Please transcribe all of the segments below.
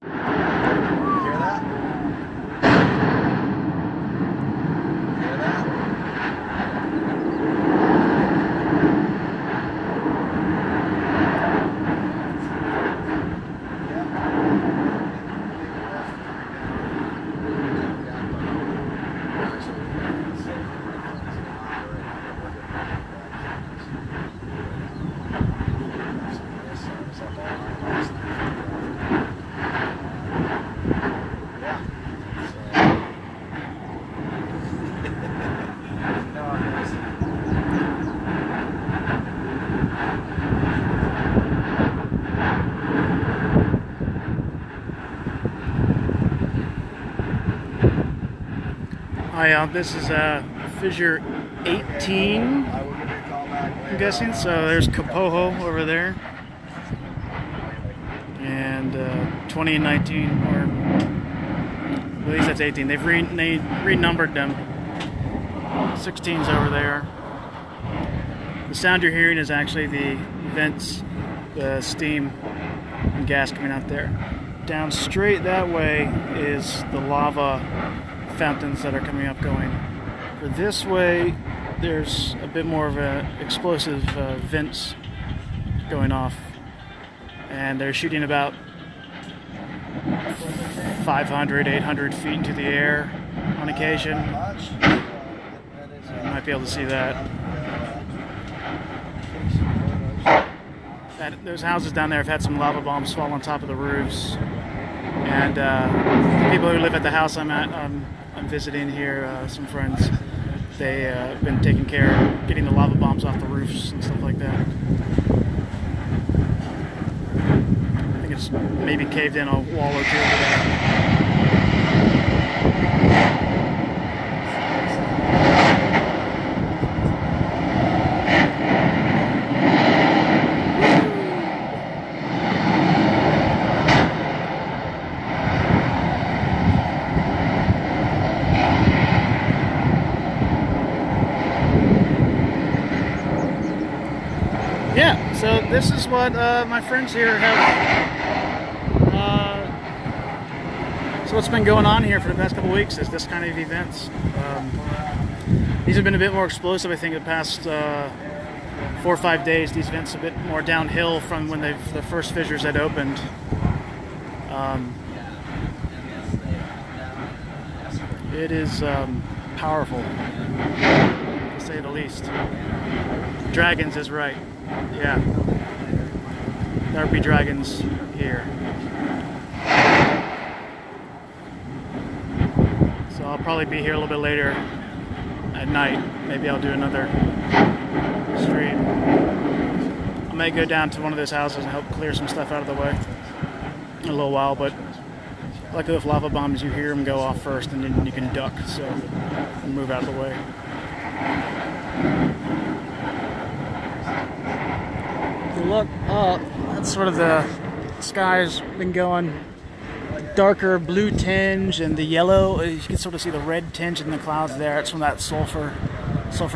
Hear that? Hear that? Hi, this is Fissure 18, I'm guessing. So there's Kapoho over there, and 2019, or at least that's 18. They've renumbered them. 16's over there. The sound you're hearing is actually the vents, the steam and gas coming out there. Down straight that way is the lava fountains that are coming up going. For this way, there's a bit more of a explosive vents going off, and they're shooting about 500, 800 feet into the air on occasion. You might be able to see that. Those houses down there have had some lava bombs fall on top of the roofs, and the people who live at the house I'm visiting here, some friends, they've been taking care of getting the lava bombs off the roofs and stuff like that. I think it's maybe caved in a wall or two over there. Yeah, so this is what my friends here have. So what's been going on here for the past couple weeks is this kind of events. These have been a bit more explosive, I think, the past 4 or 5 days. These events a bit more downhill from when the first fissures had opened. It is powerful, to say the least. Dragons is right. Yeah, there'll be dragons here. So I'll probably be here a little bit later at night. Maybe I'll do another stream. I may go down to one of those houses and help clear some stuff out of the way in a little while, but like with lava bombs, you hear them go off first and then you can duck, so move out of the way. Look up, that's sort of the sky's been going darker blue tinge, and the yellow, you can sort of see the red tinge in the clouds there. It's from that sulfur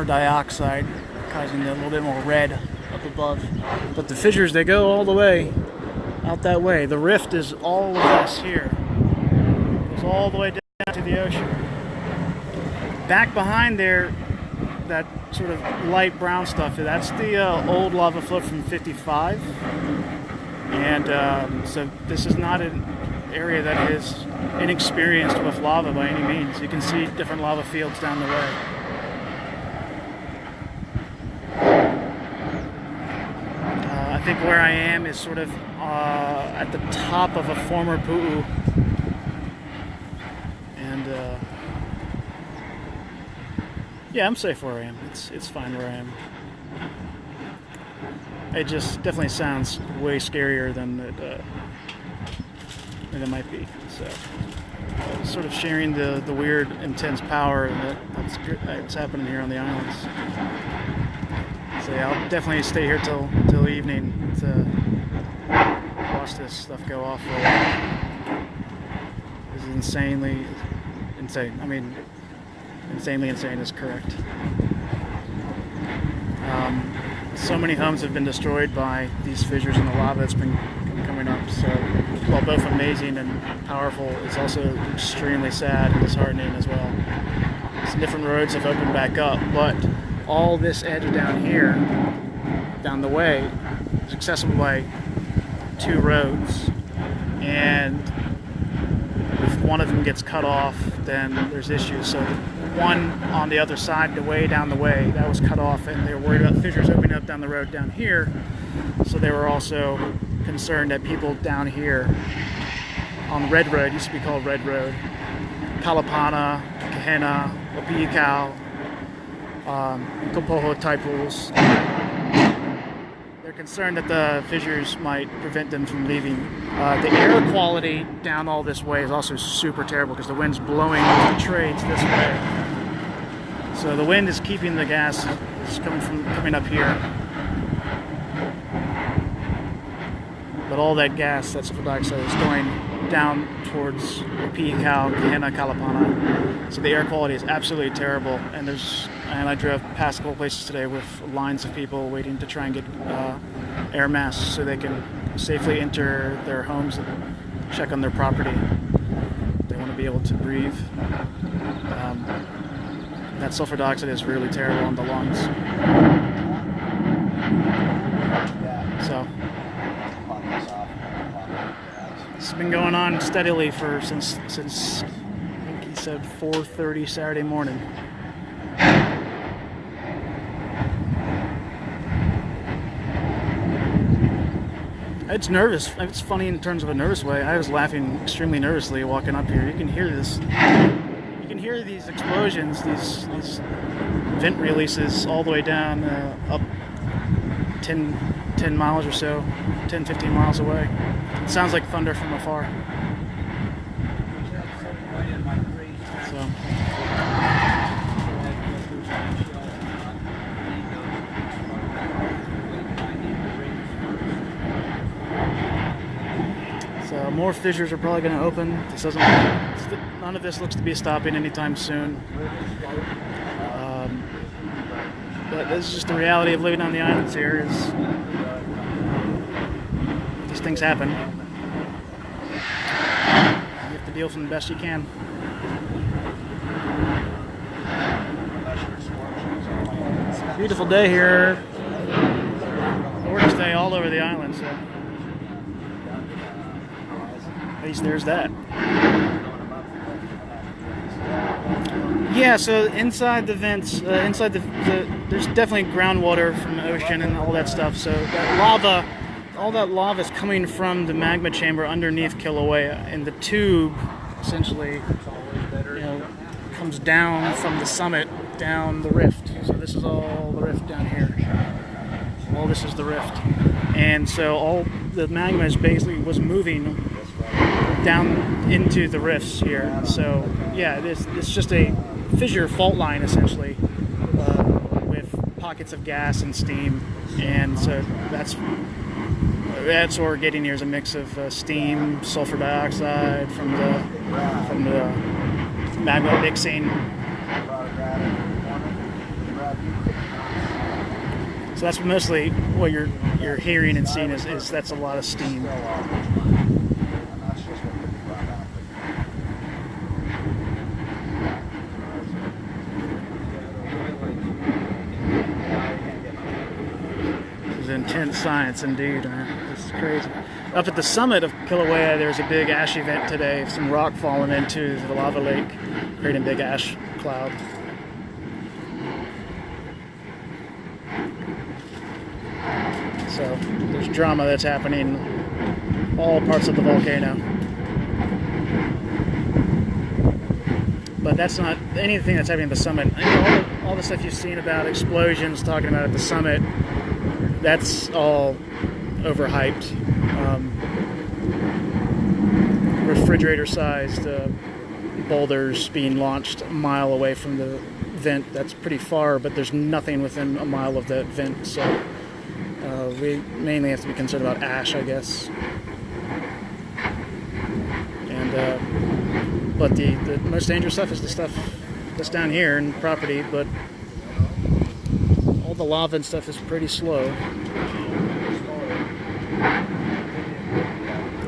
dioxide causing a little bit more red up above. But the fissures, they go all the way out that way. The rift is all of this here. It goes all the way down to the ocean. Back behind there, that sort of light brown stuff, that's the old lava flow from 55, and so this is not an area that is inexperienced with lava by any means. You can see different lava fields down the way. I think where I am is sort of at the top of a former pu'u, and yeah, I'm safe where I am. It's fine where I am. It just definitely sounds way scarier than it might be. So, sort of sharing the weird, intense power that's happening here on the islands. So yeah, I'll definitely stay here till evening to watch this stuff go off for a while. This is insanely insane. I mean, insanely insane is correct. So many homes have been destroyed by these fissures in the lava that's been coming up. So, while both amazing and powerful, it's also extremely sad and disheartening as well. Some different roads have opened back up, but all this edge down here, down the way, is accessible by 2 roads, and if one of them gets cut off, then there's issues. So one on the other side, the way down the way, that was cut off, and they were worried about fissures opening up down the road down here. So they were also concerned that people down here on Red Road, used to be called Red Road, Kalapana, Kahena, Opiikau, Kopoho Taipools, they're concerned that the fissures might prevent them from leaving. The air quality down all this way is also super terrible because the wind's blowing the trades this way. So the wind is keeping the gas coming up here. But all that gas, that sulfur dioxide, is going down towards Opiikau, Kahena, Kalapana. So the air quality is absolutely terrible. And I drove past a couple places today with lines of people waiting to try and get air masks so they can safely enter their homes and check on their property. They want to be able to breathe. That sulfur dioxide is really terrible on the lungs. So it's been going on steadily since I think he said 4:30 Saturday morning. It's nervous. It's funny in terms of a nervous way. I was laughing extremely nervously walking up here. You can hear this. You can hear these explosions, these vent releases all the way down up 10 miles or so, 10, 15 miles away. It sounds like thunder from afar. So more fissures are probably going to open. None of this looks to be stopping anytime soon. But this is just the reality of living on the islands here. These things happen. You have to deal with them the best you can. It's a beautiful day here. Gorgeous day all over the island. So at least there's that. Yeah, so inside the vents, there's definitely groundwater from the ocean and all that stuff. So that all that lava is coming from the magma chamber underneath Kilauea, and the tube essentially, comes down from the summit down the rift. So this is all the rift down here. All this is the rift, and so all the magma was moving down into the rifts here. So yeah, it's just a fissure fault line essentially, with pockets of gas and steam, and so that's what we're getting here is a mix of steam, sulfur dioxide from the magma mixing. So that's mostly what you're hearing and seeing is that's a lot of steam. Intense science indeed. This is crazy. Up at the summit of Kilauea, there's a big ash event today. Some rock falling into the lava lake, creating a big ash cloud. So there's drama that's happening in all parts of the volcano. But that's not anything that's happening at the summit. All the stuff you've seen about explosions, talking about at the summit, that's all overhyped. Refrigerator-sized boulders being launched a mile away from the vent. That's pretty far, but there's nothing within a mile of that vent. So we mainly have to be concerned about ash, I guess. And but the most dangerous stuff is the stuff that's down here in property, but all the lava and stuff is pretty slow.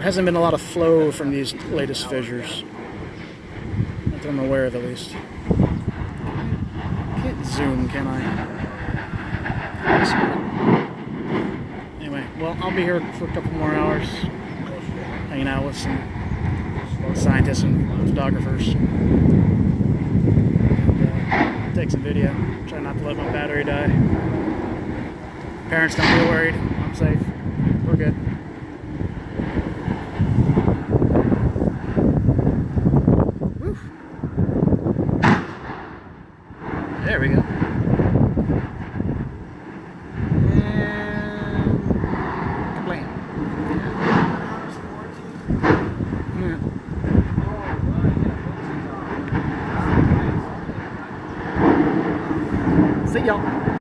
hasn't been a lot of flow from these latest fissures. Not that I'm aware of, at least. Can't zoom, can I? Anyway, well, I'll be here for a couple more hours, hanging out with some scientists and photographers. And, take some video. Try not to let my battery die. Parents don't be worried. I'm safe.